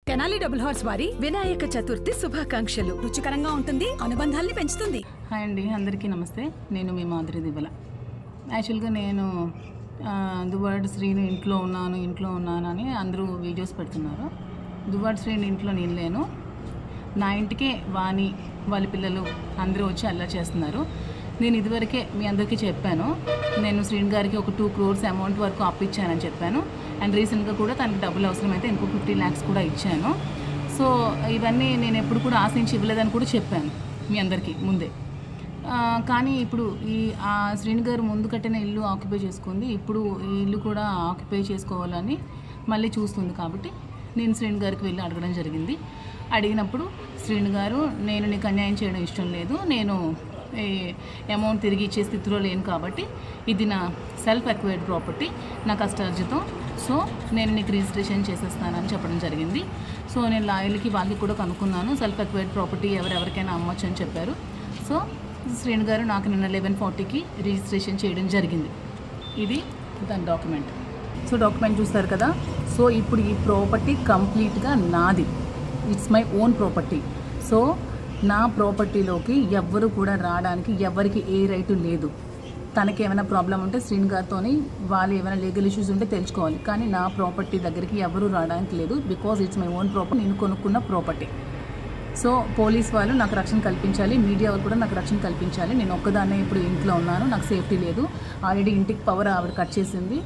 Tenali double horse వారి వినాయక చతుర్థి శుభాకాంక్షలు. రుచికరంగా ఉంటుంది, అనుబంధాల్ని పెంచుతుంది. హాయ్ అండి, అందరికీ నమస్తే. నేను మీ మాధురి దివ్వల. యాక్చువల్గా నేను దువ్వాడ శ్రీని ఇంట్లో ఉన్నాను అని అందరూ వీడియోస్ పెడుతున్నారు. దువ్వాడ శ్రీని ఇంట్లో నేను లేను. నా ఇంటికే వాణి వాళ్ళ పిల్లలు అందరూ వచ్చి అల్లరి చేస్తున్నారు. నేను ఇదివరకే మీ అందరికీ చెప్పాను, నేను శ్రీని గారికి ఒక 2 crores అమౌంట్ వరకు అప్పిచ్చానని చెప్పాను. అండ్ రీసెంట్గా కూడా తనకి డబ్బులు అవసరమైతే ఇంకో 50 lakhs కూడా ఇచ్చాను. సో ఇవన్నీ నేను ఎప్పుడు కూడా ఆశించి ఇవ్వలేదని కూడా చెప్పాను మీ అందరికీ ముందే. కానీ ఇప్పుడు ఆ శ్రీని గారు ముందు కట్టిన ఇల్లు ఆక్యుపై చేసుకుంది, ఇప్పుడు ఈ ఇల్లు కూడా ఆక్యుపై చేసుకోవాలని మళ్ళీ చూస్తుంది. కాబట్టి నేను శ్రీని గారికి వెళ్ళి అడగడం జరిగింది. అడిగినప్పుడు శ్రీని గారు, నేను నీకు అన్యాయం చేయడం ఇష్టం లేదు, నేను అమౌంట్ తిరిగి ఇచ్చే స్థితిలో లేను, కాబట్టి ఇది నా సెల్ఫ్ అక్వైర్డ్ ప్రాపర్టీ, నా కష్టార్జితం, సో నేను నీకు రిజిస్ట్రేషన్ చేసేస్తానని చెప్పడం జరిగింది. సో నేను లాయర్లకి వాళ్ళకి కూడా కనుక్కున్నాను, సెల్ఫ్ అక్వైర్డ్ ప్రాపర్టీ ఎవరెవరికైనా అమ్మొచ్చు అని చెప్పారు. సో శ్రీని గారు నాకు నిన్న 11:40కి రిజిస్ట్రేషన్ చేయడం జరిగింది. ఇది దాని డాక్యుమెంట్. సో డాక్యుమెంట్ చూస్తారు కదా. సో ఇప్పుడు ఈ ప్రాపర్టీ కంప్లీట్గా నాది, it's my own property. So నా ప్రాపర్టీలోకి ఎవ్వరు కూడా రావడానికి ఎవరికి ఏ రైటు లేదు. తనకి ఏమైనా ప్రాబ్లం ఉంటే శ్రీని గారితో వాళ్ళు ఏమైనా లీగల్ ఇష్యూస్ ఉంటే తెలుసుకోవాలి, కానీ నా ప్రాపర్టీ దగ్గరికి ఎవరు రావడానికి లేదు. Because it's my own property, నేను కొనుక్కున్న ప్రాపర్టీ. సో పోలీస్ వాళ్ళు నాకు రక్షణ కల్పించాలి, మీడియా వాళ్ళు కూడా నాకు రక్షణ కల్పించాలి. నేను ఒక్కదాన్నే ఇప్పుడు ఇంట్లో ఉన్నాను, నాకు సేఫ్టీ లేదు. ఆల్రెడీ ఇంటికి పవర్ ఆవిడ కట్ చేసింది,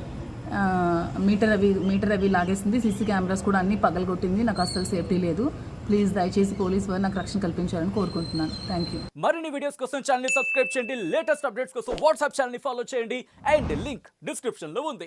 మీటర్ అవి లాగేసింది, సీసీ కెమెరాస్ కూడా అన్నీ పగలగొట్టింది. నాకు అస్సలు సేఫ్టీ లేదు. ప్లీజ్ దయచేసి పోలీస్ వారు నాకు రక్షణ కల్పించాలని కోరుకుంటున్నాను. Thank you. మరిన్ని వీడియోస్ కోసం ఛానల్ ని సబ్స్క్రైబ్ చేయండి, లేటెస్ట్ అప్డేట్స్ కోసం వాట్సాప్ ఛానల్ ని ఫాలో చేయండి, అండ్ లింక్ డిస్క్రిప్షన్ లో ఉంది.